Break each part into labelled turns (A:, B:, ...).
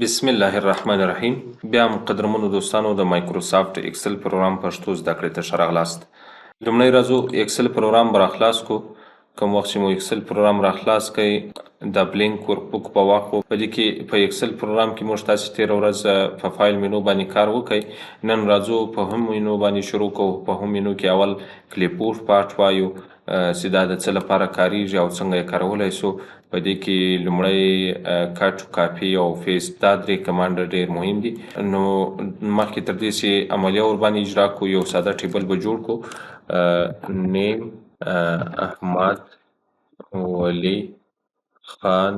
A: بسم الله الرحمن الرحیم. بیا هم قدرمنو دوستانو د مایکروسافت اکسل پروګرام پښتو زده کړې ته ښه راغلاست. لومړی راځو اکسل پروګرام به راخلاص کو. کوم وخت چې مو اکسل پروګرام راخلاص کړئ د بلینک ورکبوک په واخلو. په دې کې په اکسل پروګرام کې موږ تاسې تېره ورځ په فایل مینو باندې کار وکړئ. نن راځو په هم مینو باندې شروع کوو. په هم مینو کې اول کلیپبورډ پارت وایو چې دا د څه لپاره کاریږي او څنګه یې کارولی سو. په دې کې لومړی کټ کاپي او پیسټ دا درې کمانډ ډېر مهم دي. نو مخکې تر دې چې عملیه ورباندې اجرا کړو یو ساده ټیبل به جوړ کړو. نیم احمد ولی خان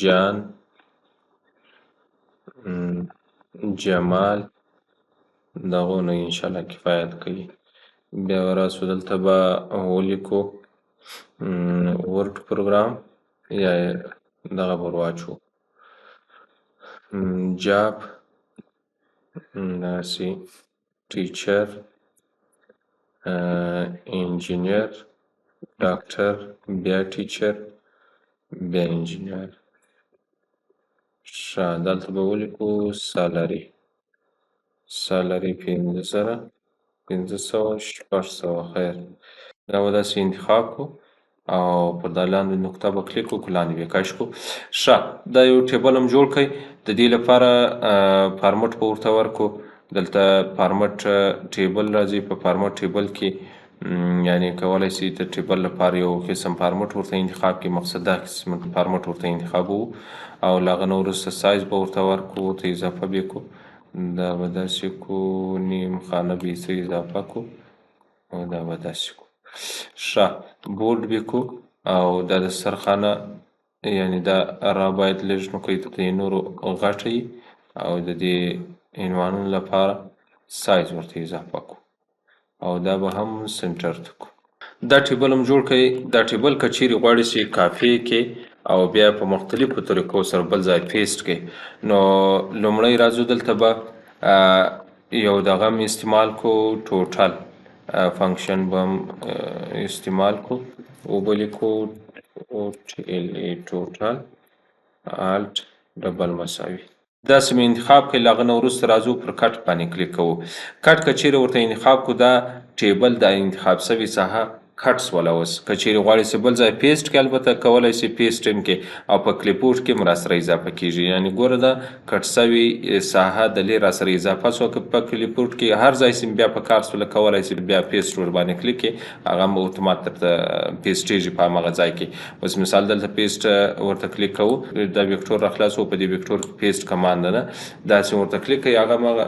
A: جان جمال دغو نه انشاءالله کفایت کوي. بیا راسو دلته به ولیکو ورډ پروګرام یا دغه به ورواچو جاب داسې ټیچر انجینیر ډاکټر بیا ټیچر بیا انجینیر. ښه دلته به ولیکو سالري 1500 600 خیر. دا به داسې انتخاب کو او په دا لاندې نقطه به کلیک وکړو لاندې به کش کو. ښه دا یو ټیبل هم جوړ کړئ. د دې لپاره فارمټ به ورته ورکو. دلته فارمټ ټیبل راځي. په فارمټ ټیبل کې یعنی کولی شئ د ټیبل لپاره یو قسم فارمټ ورته انتخاب کړئ. مقصد دا قسم فارمټ ورته انتخابوو او له هغه نه وروسته سایز به ورته ورکو. ورته اضافه به کو. دا به داسې کو نیم خانه به یې اضافه کو او دا به داسې کو. ښه بولډ به کو او دا د سرخانه یعنی دا را باید لږ نو کوي د نورو غټه وي او د دې عنوانونو لپاره سایز ورته اضافه کو او دا به هم سنټر ته کو. دا ټیبل هم جوړ کړئ. دا ټیبل که چیرې غواړئ چې کافي کې او بیا په مختلفو طریقو سره بل ځای پیسټ کړئ نو لومړی راځو دلته به یو دغه هم استعمال کو ټوټل فنکشن به هم استعمال کو او به لیکو ټوټل الټ ډبل مساوي. داسې مې انتخاب کړئ. له هغه نه وروسته راځو پر کټ باندې کلیک کوو. کټ که چیرې ورته انتخاب کو دا ټیبل د انتخاب سوي ساحه کټ سوله. اوس که چیرې غواړئ چې بل ځای پیسټ کړئ البته کولی شئ پیسټ هم کې او په کلیپبورډ کې هم راسره اضافه کیږي. یعنی ګوره دا کټ سوي ساحه د لې راسره اضافه سوه. که په کلیپبورډ کې هر ځای چې بیا په کار سوله کولی شئ بیا پیسټ ورباندې کلیک کړئ هغه هم اتومات درته پیسټیږي په همغه ځای کې. اوس مثال دلته پیسټ ورته کلیک کوو. دا ویکټور راخلاصو. په دې ویکټور کې پیسټ کمانډ ده داسې ورته کلیک کوئ. هغه همغه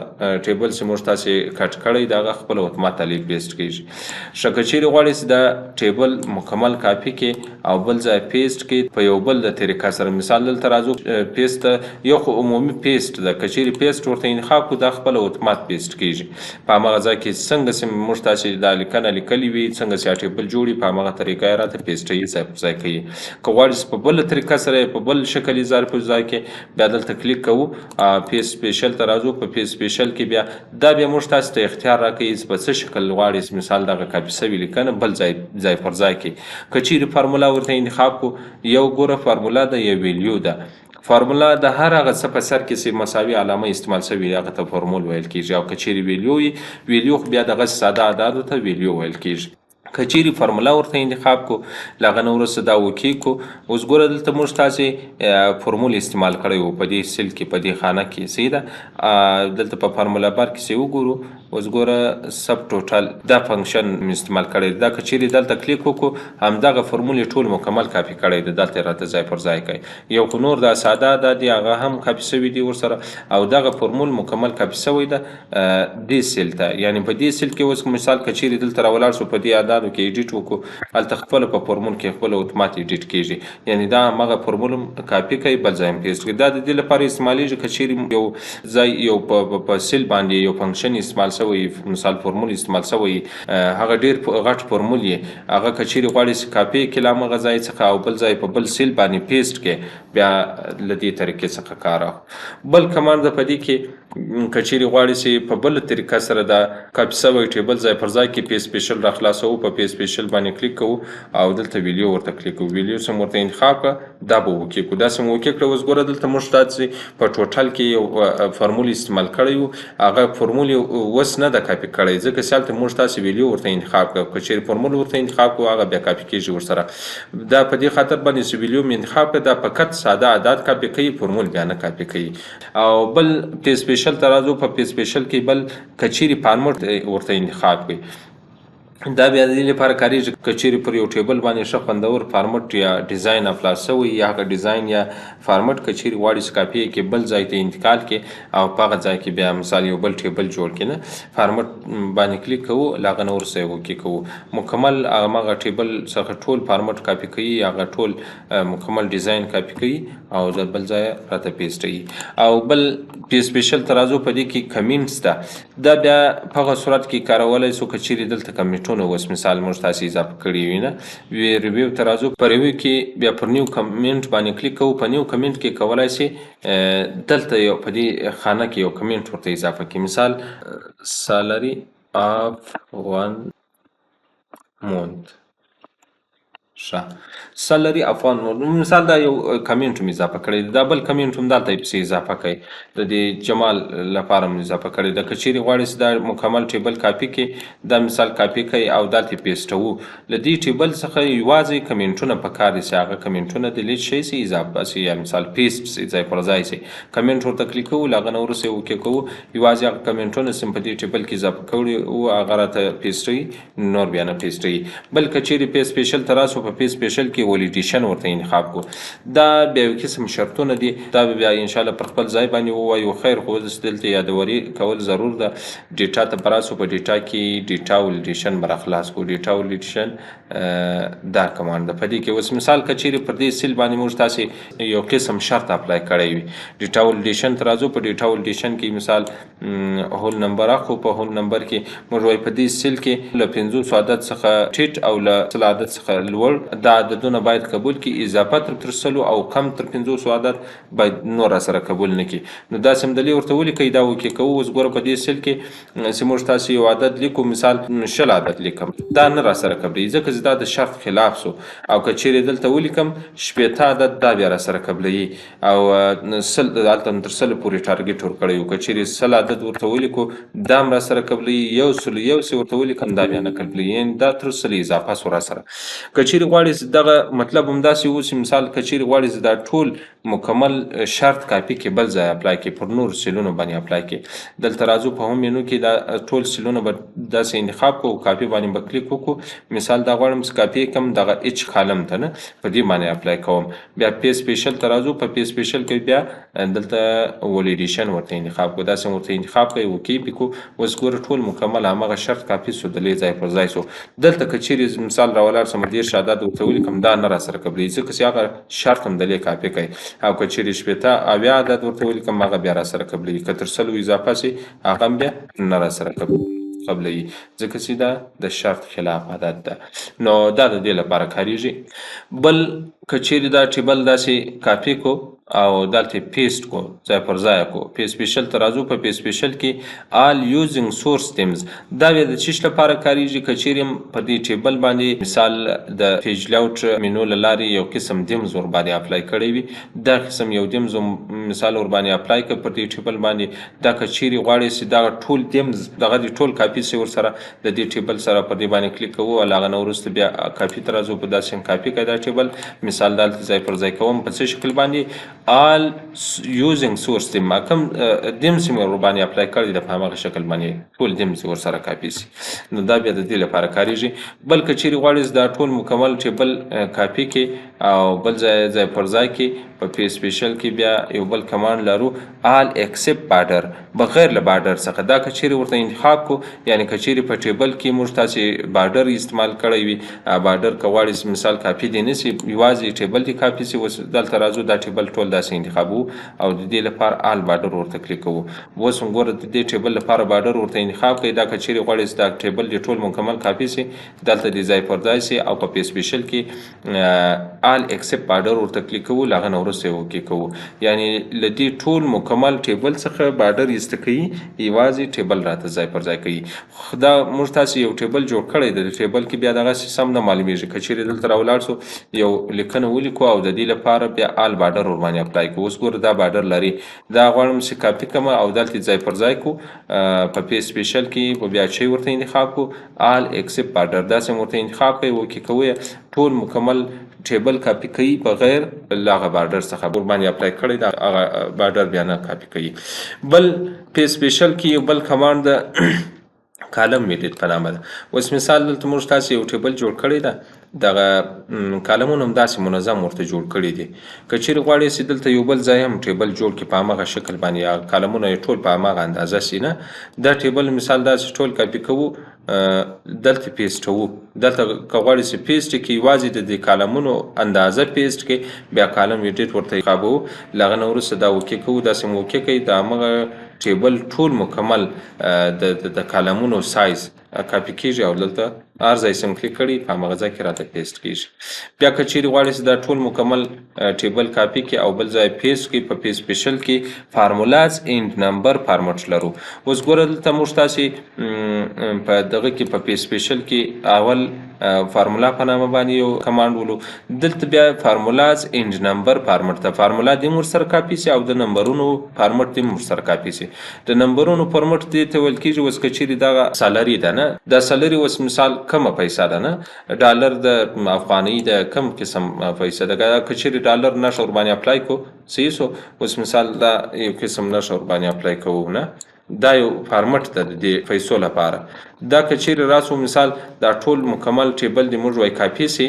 A: ټیبل چې موږ تاسې کټ کړی د هغه خپله اتومات علی پیسټ کیږي. ښه که چیرې غواړئ چې دا ټیبل مکمل کاپي کې او بل ځای پیسټ کې په یو بل د طریقه سره مثال دلته راځو پیسټ یو خو عمومي پیسټ ده. که چیرې پیسټ ورته انتخاب کړو دا خپله اتومات پیسټ کیږي. په همغه ځای کې څنګه چې موږ تاسې دا لیکنه لیکلې وي څنګه چې ټیبل جوړي په همغه طریقه یې راته پیسټوي ځای پر ځای کوي. که غواړئ چې په بله طریقه سره په بل شکل یې ځای پر ځای کې بیا دلته کلیک کوو. پیسټ سپیشل ته راځو. په پیسټ سپیشل کې بیا دا بیا موږ تاسې ته اختیار راکوي چې په څه شکل غواړئ مثال دغه کاپي سوي لیکنه بل ځای پر ځای کې. که چیرې فارمولا ورته انتخاب کو یو ګوره فارمولا ده یو ویلیو ده. فارمولا د هر هغه څه په سر کې چې مساوي علامه استعمال شوي هغه ته فارمول ویل کیږي. او که چیرې ویلیو وي ویلیو خو بیا دغه ساده اعدادو ته ویلیو ویل کیږي. که چیرې فارمولا ورته انتخاب کو له هغه نه وروسته دا اوکې کو. اوس ګوره دلته موږ تاسې فارمول استعمال کړی و په دې سیل کې په دې خانه کې صحیح ده. دلته په فارمولا بار کې چې وګورو اوس ګوره سب ټوټل دا فنکشن استعمال کړی دا. که چیرې دلته کلیک وکړو همدغه فارمول یې ټول مکمل کاپي کړی دی. دلته یې راته ځای پر ځای کوي. یو خو نور دا ساده دا دی هغه هم کاپي سوي دي ورسره او دغه فارمول مکمل کاپي سوی ده دې سیل ته. یعنی په دې سیل کې اوس مثال که چیرې دلته راولاړ شو په دې اعدادو کې ایډیټ وکړو هلته خپله په فارمول کې خپله اتومات ایډیټ کیږي. یعنی دا همغه فارمول هم کاپي کوي بل ځای هم پیسټ کوي. دا د دې لپاره استعمالیږي که چیرې یو ځای یو په سیل باندې یو فنکشن استعمال شوی مثال فارمول استعمال شوی هغه ډېر غټ فارمول یې هغه که چیرې غواړئ چې کاپي کړئ له همغه ځای څخه او بل ځای په بل سیل باندې پیسټ کړئ بیا له دې طریقې څخه کار اخلو. بل کمانډ ده په دې کې که چیرې غواړئ چې په بله طریقه سره دا کاپي سوی ټیبل ځای پر ځای کې پیسټ سپیشل راخلاصوو. په په پی سپیشل باندې کلیک کوو او دلته ویډیو ورته کلیک کوو. ویډیو سم ورته انتخاب کړه دا به اوکې کړو. دا سم اوکې کړه. اوس ګوره دلته موږ داسې په ټوټل کې یو فارمول استعمال کړی وو، هغه فارمول اوس نه ده کاپي کړی ځکه چې هلته موږ تاسې ویډیو ورته انتخاب کړه. که چیرې فارمول ورته انتخاب کړو هغه بیا کاپي کېږي ورسره. دا په دې خاطر باندې چې ویډیو مې انتخاب کړه دا فقط ساده عدد کاپي کوي، فارمول بیا نه کاپي کوي. او بل پی سپیشل ته راځو. په پی سپیشل کې بل که چیرې فارمټ ورته انتخاب کړئ دا بیا د دې لپاره کارېږي که چیرې پر یو ټیبل باندې ښه خوندور فارمټ یا ډیزاین اپلای شوی یا هغه ډیزاین یا فارمټ که چیرې غواړئ چې کاپي یې کړئ بل ځای ته انتقال کړئ او په هغه ځای کې بیا مثال یو بل ټیبل جوړ کړئ نه فارمټ باندې کلیک کوو له هغه نه وروسته یې اوکې کوو. مکمل هماغه ټیبل څخه ټول فارمټ کاپي کوي، هغه ټول مکمل ډیزاین کاپي کوي او د بل ځای راته پیسټوي. او بل پی سپیشل ته راځو. په دې کې کمنټس ده دا بیا په هغه صورت کې کارولای شو که چیرې دلته کمنټونه اوس مثال موږ تاسې اضافه کړي وي نه. ریویو ته راځو. په ریویو کې بیا پر نیو کمنټ باندې کلیک کوو. په نیو کمنټ کې کولای شي دلته یو په دې خانه کې یو کمنټ ورته اضافه کړي. مثال سالري اف 1 مونث سالري اف 1 مونث مثال دا یو کمنټ هم اضافه کړی. دا بل کمنټ هم دلته پسې اضافه کړئ د دې جمال لپاره هم اضافه کړی ده. که چیرې غواړئ چې دا مکمل ټیبل کاپي کړئ دا مثال کاپي کړئ او دلته پیسټوو. له دې ټیبل څخه یوازې کمنټونه پکار دي چې هغه کمنټونه ډیلیټ شي سي اضافه سي یا مثال پیسټ سي ځای پر ځای سي. کمنټ ورته کلیک کوو له هغه نه وروسته اوکې کوو. یوازې هغه کمنټونه چې په دې ټیبل کې اضافه کړي وو هغه راته پیسټوي نور بیا نه پیسټوي. بل که چیرې پی سپیشل ته راسو په پی سپیشل کې ولیډیشن ورته انتخاب کو. دا بیا یو قسم شرطونه دي دا بیا انشاءالله پر خپل ځای باندې ووایو. خیر خو داسې دلته یادوري کول ضرور ده. ډیټا ته به راسو. په ډیټا کې ډیټا ولیډیشن به راخلاص کړو. ډیټا ولیډیشن دا کمانډ ده. په دې کې اوس مثال که چیرې پر دې سیل باندې موږ تاسې یو قسم شرط اپلای کړی وي ډیټا ولیډیشن ته راځو. په ډیټا ولیډیشن کې مثال هول نمبر اخو. په هول نمبر کې موږ وایو په دې سیل کې له 500 عدد څخه ټیټ او له 100 عدد څخه لوړ دا عددونه باید قبول کی. اضافه تر 100 او کم تر 500 عدد باید نور سره قبول نه کی. نو دا سم دلی ورته ولیکئ دا وکې کوو. اوس ګوره په دې سیل کې چې موږ تاسو یو عدد لیکو مثال 100 عدد لیکم دا نه را سره قبلي ځکه چې دا د شرط خلاف سو. او که چیرې دلته ولیکم 80 عدد دا بیا را سره قبلي او 100 دلته تر 100 پورې ټارګټ ور کړی. که چیرې 100 عدد ورته ولیکو دا هم را سره قبلي. یو څه ورته ولیکم دا بیا نه قبلي یعنی دا تر 100 اضافه سو را سره. که چیرې غواړئ دغه مطلب همداسې اوسي مثال که چیرې غواړئ دا ټول مکمل شرط کاپي کې بل ځای اپلای کې پر نور سیلونو باندې اپلای کې دلته راځو. په هم مینو کې دا ټول سیلونه به داسې انتخاب کوو. کاپي باندې به کلیک وکړو. مثال دا غواړم چې کاپي کم دغه اچ کالم ته نه په دې باندې اپلای کوم. بیا پی سپیشل ته راځو. په پی سپیشل کې بیا دلته ولیډیشن ورته انتخاب کوو. داسې ورته انتخاب کوي اوکې پکو. اوس ګوره ټول مکمل همغه شرط کاپي سو دلې ځای پر ځای سو. دلته که چیرې مثال راولاړ سم 10 عدد ورته ولیکم دا نه را سره قبلي ځکه چې هغه شرط هم دلې کاپي کوي. او که چیرې 80 اویا عدد ورته ولیکم هغه بیا را سره قبلي. که تر 100 اضافه سي هغه بیا نه را سره قبلي ځکه چې دا د شرط خلاف عدد ده. نو دا د دې لپاره کاریږي. بل که چیرې دا ټیبل داسې کاپي کو او دلته پیسټ کو ځای پر ځای کو. پی سپیشل ته راځو. په پی سپیشل کې آل یوزینګ سورس تیمز دا بیا د چیش لپاره کاریږي. که چیرې په دې ټیبل باندې مثال د پیج لاوټ مینو له لارې یو قسم دیمز ور باندې اپلای کړی وي دا قسم یو دیمز مثال ور باندې اپلای کړ په دې ټیبل باندې. دا که چیرې غواړئ چې دا ټول دیمز دغه ټول کاپي سي ور سره د دې ټیبل سره پر دې باندې کلیک کوو. هغه نه وروسته بیا کاپي ته راځو. په داسې کاپي کړئ دا ټیبل مثال دلته ځای پر ځای کوم په څه شکل باندې all using source دیم کوم دیم سیم ور باندې اپلای کړی د په هغه شکل باندې ټول دیم ور سره کاپي سي. نو دا بیا د دې لپاره کاریږي. بل که چیرې غواړئ دا ټول مکمل ټیبل کاپي کې او بل ځای پر ځای کې په پی سپیشل کې بیا یو بل کمانډ لرو all except border بغیر له بارډر څخه. دا که چیرې ورته انتخاب کو یعنی که چیرې په ټیبل کې موږ تاسې بارډر استعمال کړی وي بارډر که غواړئ مثال کاپي دی نه سي یوازې ټیبل دی کاپي سي. اوس دلته راځو دا ټیبل ټول داسې انتخابو او د دې لپاره آل بارډر ورته کلیک کوو. اوس هم ګوره د دې ټیبل لپاره بارډر ورته انتخاب کړئ. دا که چیرې غواړئ چې دا ټیبل دې ټول مکمل کاپي سي دلته دې ځای پر ځای سي او په سپیشل کې آل ایکسپټ بارډر ورته کلیک کوو. له هغه نه وروسته یې اوکې کوو. یعنې له دې ټول مکمل ټیبل څخه بارډر ایسته کوي، یوازې ټیبل راته ځای پر ځای کوي. خو دا موږ تاسې یو ټیبل جوړ کړی دی، د ټیبل کې بیا دغسې سم نه معلومیږي. که چیرې دلته راولاړ سو یو لیکنه ولیکو او د دې لپاره بیا آل بارډر ورباندې اپلای کوو. اوس ګوره دا بارډر لري، دا غواړم چې کاپي کړم او دلته ځای پر ځای کو. په پی سپیشل کې په بیا چې ورته انتخاب کو آل ایکسپټ بارډر، داسې ورته انتخاب کوي. اوکې کوئ، ټول مکمل ټیبل کاپي کوي بغیر لاغه بارډر څخه ورباندې اپلای کړی دا هغه بارډر بیا نه کاپي کوي. بل پی سپیشل کې یو بل کمانډ ده کالم میډیټ په نامه ده. اوس مثال دلته موږ تاسې یو ټیبل جوړ کړی ده، دغه کالمونه هم داسې منظم ورته جوړ کړي دي. که چیرې غواړئ چې دلته یو بل ځای هم ټیبل جوړ کړي په همغه شکل باندې، یا کالمونه یې ټول په همغه اندازه سي نه، دا ټیبل مثال داسې ټول کاپي کوو، دلته پیسټوو. دلته که غواړئ چې پیسټ کړي یوازې د دې کالمونو اندازه پیسټ کړي، بیا کالم ایډیټ ورته انتخابوو. له هغه نه وروسته دا اوکې کوو. داسې مو اوکې کوي، د همغه ټیبل ټول مکمل د کالمونو سایز کاپي کیږي او دلته هر ځای سم کلیک کړي په همغه ځای کې راته پیسټ کیږي. بیا که چیرې غواړئ چې دا ټول مکمل ټیبل کاپي کړي او بل ځای پیسټ کړي، په پی سپیشل کې فارمولاز اینډ نمبر فارمټ لرو. اوس ګوره دلته موږ تاسې په دغه کې په پی سپیشل کې اول فارمولا په نامه باندې یو کمانډ ولو. دلته بیا فارمولاز اینډ نمبر فارمټ ته فارمولا دې ورسره کاپي سي او د نمبرونو فارمټ دې ورسره کاپي سي. د نمبرونو فارمټ دې ته ویل کېږي. اوس که چیرې دغه سالري ده نه، دا سالري اوس مثال کمه پیسه ده نه، ډالر د افغانۍ د کم قسم پیسه ده. که چیرې ډالر نښه ورباندې اپلای کو صحیح سو. اوس مثال دا یو قسم نښه ورباندې اپلای کوو نه، دا یو فارمټ ده د دې پیسو لپاره. دا که چیرې راسو مثال دا ټول مکمل ټیبل دې موږ وای کاپي سي،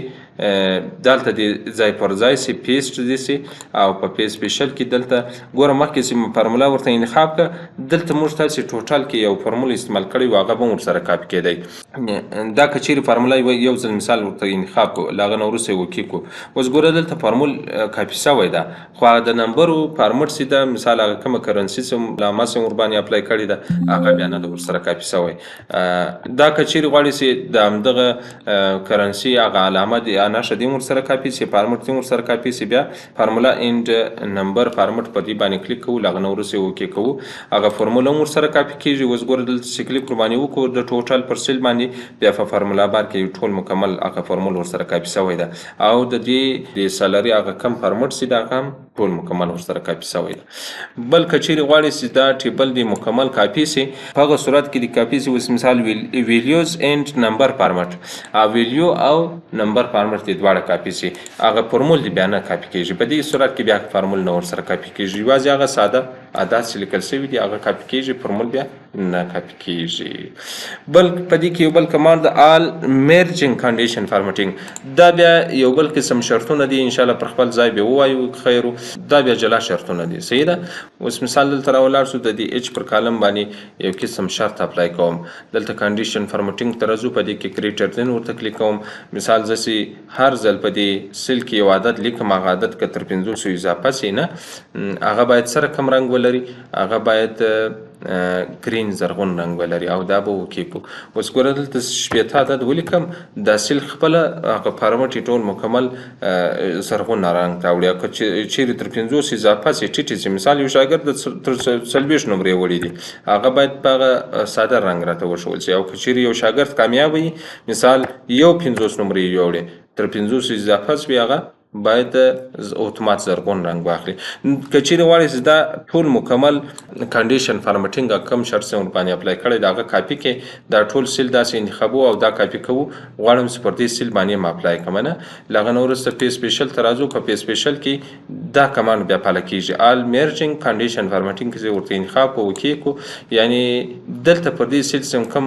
A: دلته دې ځای پر ځای سي پیسټ دې سي او په پی سپیشل کې دلته ګوره مخکې چې فارمولا ورته انتخاب کړه، دلته موږ تاسې ټوټل کې یو فارمول استعمال کړی و هغه به ورسره کاپي کېدی. دا که چیرې فارمولا یو ځل مثال ورته انتخاب کړو، له هغه نه وروسته یې اوکې کړو. اوس ګوره دلته فارمول کاپي سوی ده، خو هغه د نمبرو فارمټ چې ده مثال هغه کومه کرنسي چې له ما سم ورباندې اپلای کړې ده هغه بیا نه ده ورسره کاپي سوی. دا که چیرې غواړئ چې د همدغه کرنسي هغه علامه دې نښه دې ورسره کاپي سي، فارمټ دې ورسره کاپي سي، بیا فارمولا اینډ نمبر فارمټ په دې باندې کلیک کوو. له هغه نه وروسته یې اوکې کوو، هغه فارمولا هم ورسره کاپي کېږي. اوس ګوره دلته چې کلیک ورباندې وکړو د ټوټل پر سیل باندې، بیا په فارمولا بار کې ټول مکمل هغه فارمول ورسره کاپي سوی ده او د دې سالري هغه کم فارمټ سي دا هم ټول مکمل ورسره کاپي سوی ده. بل که چیرې غواړئ چې دا ټیبل دې مکمل کاپي سي، په هغه صورت کې دې کاپي سي. اوس مثال ویلیوز اینډ نمبر فارمټ، ویلیو او نمبر فارمټ دې دواړه کاپي سي، هغه فارمول دې بیا نه کاپي کېږي. په دې صورت کې بیا فارمول نه ورسره کاپي کېږي، یوازې هغه ساده عدد چې لیکل شوي دي هغه کاپي کېږي، فارمول بیا نه کاپي کېږي. بل په دې کې یو بل کمانډ د آل میرجنګ کنډیشن فارمټینګ، دا بیا یو بل قسم شرطونه دي، انشاءالله پر خپل ځای به ووایو خیرو. دا بیا جلا شرطونه دي، صحیح ده. اوس مثال دلته راولاړ شو، د دې اچ پر کالم باندې یو قسم شرط اپلای کوم. دلته کنډیشن فارمټینګ ته راځو، په دې کې کریټر دین ورته کلیک کوم. مثال زسي هر ځل په دې سیل کې یو عدد لیکم، هغه عدد که تر 500 اضافه سي نه، هغه باید سره کوم رنګ ولري، هغه باید گرین زرغون رنګ ولري او دا به اوکې کو. اوس ګوره دلته شپېته عدد ولیکم، دا سیل خپله هغه فارمټ یې ټول مکمل زرغون رنګ ته وړي. که چیرې تر 500 اضافه سي ټیټې سي، مثال یو شاګرد تر 40 نمرې وړي دي، هغه باید په هغه ساده رنګ راته وښول سي. او که چیرې یو شاګرد کامیاب وي، مثال یو 50 نمرې یوړي، تر 500 اضافه سي، هغه باید اتومات زرغون رنګ واخلي. که چیرې غواړئ چې دا ټول مکمل کنډیشن فارمټینګ کم شرط چې ورباندې اپلای کړی د هغه کاپي کې، دا ټول سیل داسې انتخابو او دا کاپي کوو. غواړم چې پر دې سیل باندې م اپلای کړم نه، له هغه نه وروسته پی سپیشل ته راځو. په پی سپیشل کې دا کمانډ بیا پاله کېږي، آل میرجنګ کنډیشن فارمټینګ کې ورته انتخاب کوو، اوکې کو. یعنې دلته پر دې سیل چې کوم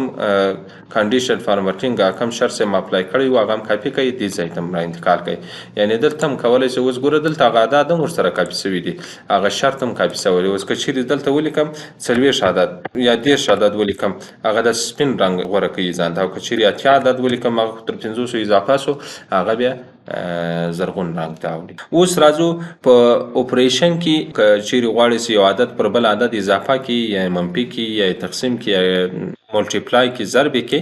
A: کنډیشن فارمټینګ کم شرط چې م اپلای کړی و هغه هم کاپي کوي، دې ځای ته م را انتقال کوي. یعنې دلته هم کولی شي. اوس ګوره دلته هغه عدد هم ورسره کاپي سوي دي، هغه شرط هم کاپي سوی دی. اوس که چیرې دلته ولیکم 40 عدد یا 10 عدد ولیکم، هغه د سپین رنګ غوره کوي ځان ته. او که چیرې 80 عدد ولیکم، هغه تر 500 اضافه سو، هغه بیا زرغون رنګ ته اوړي. اوس راځو په اپریشن کې که چیرې غواړئ یو عدد پر بل عدد اضافه کړي یا منفي کړي یا تقسیم کړي یا ملټیپلای کې ضرب کې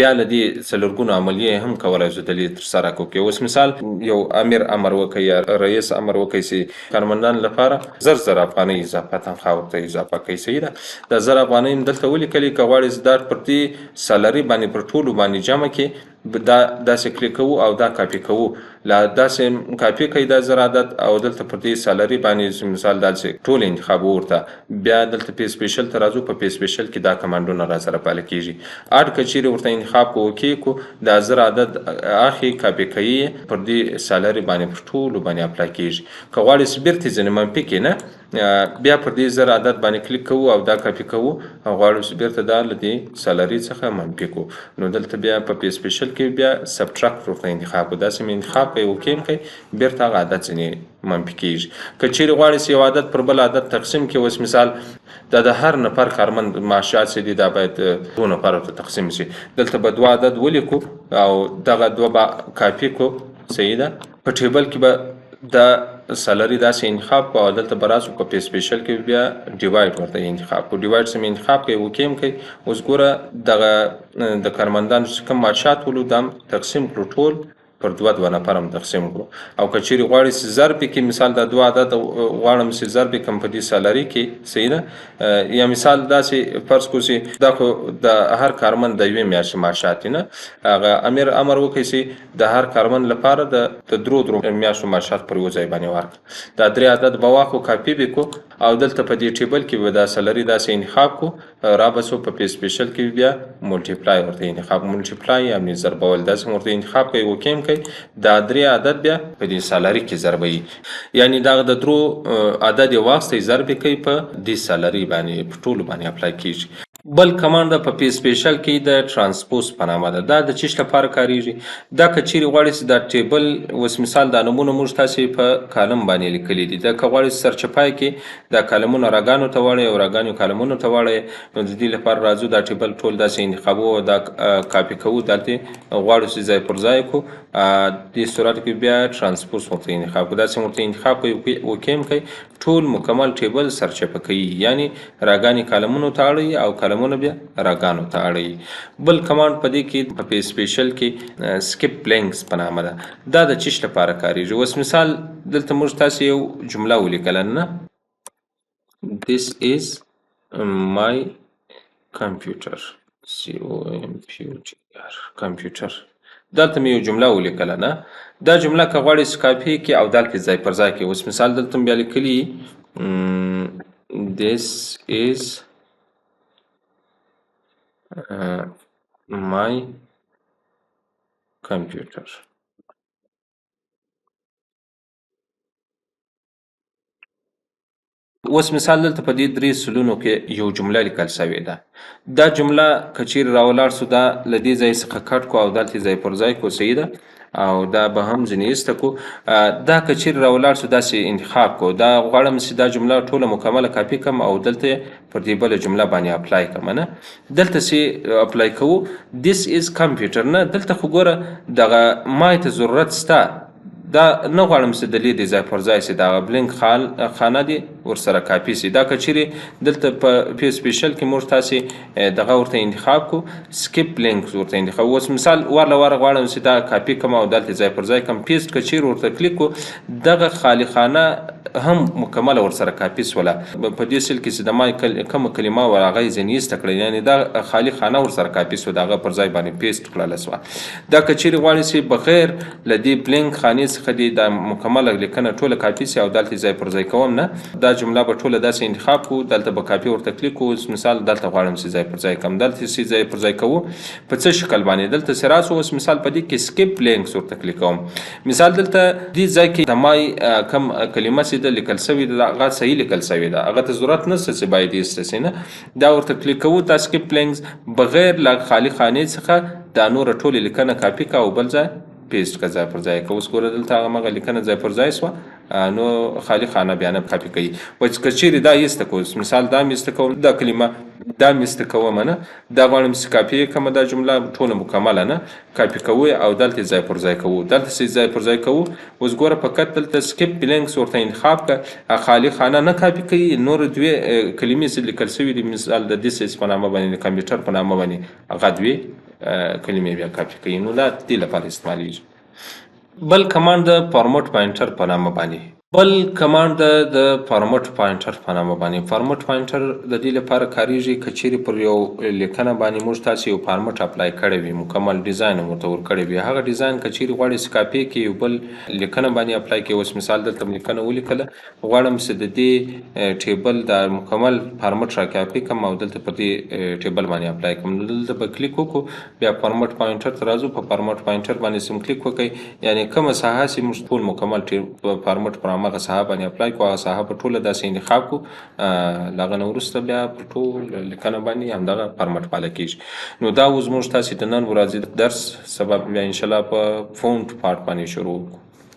A: بیا له دې څلورګونو عملیې هم کولای شو دلې ترسره کړو. اوس مثال یو امر وکړي یا رئیس امر وکړي چې کارمندان لپاره 1000 افغانۍ اضافه تنخواه ورته اضافه کوي. صحیح ده. د 1000 افغانۍ دلته ولیکلې که غواړئ دا پر دې سالري باندې پر ټولو باندې جمع کړي دا داسې کلیک کوو او دا کاپي کوو لا داسې کاپي کوي دا 1000 عدد او دلته پر دې سالري باندې مثال داسې ټول انتخاب ورته بیا دلته پی سپیشل ته راځو. په پی سپیشل کې دا کمانډونه را سره پاله کیږي. اډ کچيري ورته انتخاب کوو کې دا 1000 عدد اخی کاپي کوي پر دې سالري باندې پر ټول باندې اپلای کیږي. که غواړئ بیرته ځنه منفي کې نه بیا پر دې 1000 عدد باندې کلیک کوو او دا کاپي کوو او غواړو بیرته دا لدی سالري څخه منفي کو نو دلته بیا په پی سپیشل کې بیا سبټراکټ ورته انتخاب کو داسې انتخاب کوي او کېم کوي بیرته هغه عدد ځنې منفي کیږي. که چیرې غواړئ یو عدد پر بل عدد تقسیم کې اوس مثال د هر نفر کارمند معاشات سي دي دا باید 2 نفر ته تقسیم شي. دلته به 2 عدد ولیکو او دغه 2 به کاپي کو. صحیح ده. په ټیبل کې به د سالري داسې انتخاب کو او دلته براسو په پی سپیشل کې بیا ډیوایډ ورته انتخاب کو. ډیوایډ سم انتخاب کوي او کېم کوي. اوس ګوره دغه د کارمندانو چې کوم معاشات ولو دام تقسیم کړو ټول پر 2 نفر هم تقسیم کړو. او که چیرې غواړئ چې ضرب کې مثال دا 2 عدد غواړم چې ضرب کم په دې سالري کې. صحیح ده. یا مثال داسې فرض کړو چې دا خو د هر کارمند د یوې میاشتې معاشات نه هغه امر وکړي چې د هر کارمند لپاره د 3 میاشتو معاشات پر یو ځای باندې ورکړي. دا 3 عدد به واخو کاپي وکړو او دلته په دې ټیبل کې به دا سالري داسې انتخاب کو را بسو په پی سپیشل کې بیا ملټیپلای ورته انتخاب ملټیپلای یعنی ضربول داسې ورته انتخاب کوي او کېم کوي دا 3 عدد بیا په دې سالري کې ضربوي یعنی دا د 3 عدد واستي ضرب کوي په دې سالري باندې په ټولو باندې اپلای کیږي. بل کمانډ په پی سپیشل کې د ترانسپوز په نامه ده. دا د چیش لپاره کاریږي. دا کچيري غواړي چې دا ټیبل وس مثال د نمونه موږ تاسو په کالم باندې لیکلي دي. دا غواړي سرچپای کې دا کالمونه راګانو ته وړي او راګانو کالمونو ته وړي نو د دې لپاره راځو دا ټیبل ټول داسې انتخابو دا کاپي کوو دلته غواړو چې ځای پر ځای کو د صورت کې بیا ترانسپوز ورته انتخاب کو داسې ورته انتخاب کوي او کېم کوي ټول مکمل ټیبل سرچپه کوي یعنی راګانی کالمونو ته اړي او کلمونه بیا راګانو ته اړي. بل کمانډ په دې کې په پی سپیشل کې سکپ لینکس په نامه ده. دا د چیش لپاره کاریږي. اوس مثال دلته موږ تاسو یو جمله ولیکل نه This is my computer computer دلته مې یو جمله ولیکل نه دا جمله که غواړئ کاپي کې او دلته ځای پر ځای کې اوس مثال دلته بیا لیکلي This is my computer. اوس مثال دلته په دې 3 سلونو کې یو جمله لیکل شوې ده. دا جمله کچیر راولاړ سو دا لدی ځای څخه کټ کو او دلته ځای پر ځای کو. صحیح ده. او دا به هم ځنې استکو دا کچیر راولاړ سو داسې انتخاب کو دا غواړم چې دا جمله ټوله مکمله کاپي کم او دلته پر دې بل جمله باندې اپلای کم نه دلته سي اپلای کوو This is computer نه دلته خو ګوره دغه مای ته ضرورت ستا دا نه غواړم چې د لیدې ځای پر ځای سي دا بلینک خانه دي ورسره کاپي سي. دا کچيري دلته په پی سپیشل کې موږ تاسو دغه ورته انتخاب کو سکپ لینک ورته انتخاب. اوس مثال ورله غواړم چې دا کاپي کوم او دلته ځای پر ځای کوم پیست کچيري ورته کلیک کو دغه خالی خانه هم مکمل ورسره کاپي سوله په دې سل کې چې د ما کوم کلمه ورغه ځنیست کړی یعنی دا خالی خانه ورسره کاپي سو دغه پر ځای باندې پیست کړل سو. دا کچيري غواړي چې بغیر لدی بلینک خانه څخه دی د مکمل لیکنه ټوله کاپي سي او دلته ځای پر ځای کوم نه دا جمله به ټوله داسې انتخاب کو دلته به کاپي ورته کلیک کو مثال دلته غواړم چې ځای پر ځای کوم دلته سي ځای پر ځای کوو په څه شکل باندې دلته سراسو اوس مثال په دې کې سکپ لینکس ورته کلیک کوم مثال دلته دې ځای کې د مای کم کلمه سي د لیکل سوي د هغه صحیح لیکل سوي ده هغه ته ضرورت نشته چې باید ایستسي نه دا ورته کلیک کوو دا سکپ لینکس بغیر لا خالی خانه څخه دا نور ټوله لیکنه کاپي کا او بل ځای پیست کا ځای پر ځای کو اوس ګوره دلته هغه مغه لیکنه ځای پر ځای سو نو خالی خانه بیان کاپي کوي و چې کچيري دا یست کو مثال دا مست کو دا کلمه دا مې سته کومه نه، دا غواړم چې کاپي یې کړمه دا جمله ټوله مکمله نه، کاپي کوو او دلته ځای پر ځای کوو. دلته چې ځای پر ځای کوو، اوس ګوره فقط دلته سکیپ بلینکس ورته انتخاب کړه، خالي خانه نه کاپي کوي، نور دوې کلمې چې لیکل شوي دي مثال د دیس په نامه باندې، د کمپیوټر په نامه باندې، هغه دوې کلمې بیا کاپي کوي. نو دا دې لپاره استعمالیږي. بل کمانډ د فارمټ پاینټر په نامه باندې د فارمټ پاینټر په نامه باندې. فارمټ پاینټر د دې لپاره کاریږي که چیرې پر یو لیکنه باندې موږ تاسو یو فارمټ اپلای کړی وي، مکمل ډیزاین ورته ورکړی وي، هغه ډیزاین که چیرې غواړئ چې کاپي کړئ یو بل لیکنه باندې اپلای کړئ. اوس مثال دلته مې لیکنه ولیکله، غواړم چې د دې ټیبل د مکمل فارمټ را کاپي کړم او دلته په دې ټیبل باندې اپلای کړم. نو دلته به کلیک وکړو، بیا فارمټ پاینټر ته راځو، په فارمټ پاینټر باندې سم کلیک وکړئ، یعنی کومه ساحه چې موږ ټول مکمل فارمټ پر هغه ساحه باندې اپلای کړو، هغه ساحه په ټوله داسې انتخاب کړو. له هغه نه وروسته بیا پر ټول لیکنه باندې همدغه فارمټ پاله کېږي. نو دا اوس موږ تاسې د نن ورځې درس سبب بیا انشاءالله په فونټ پارټ باندې شروع وکړو.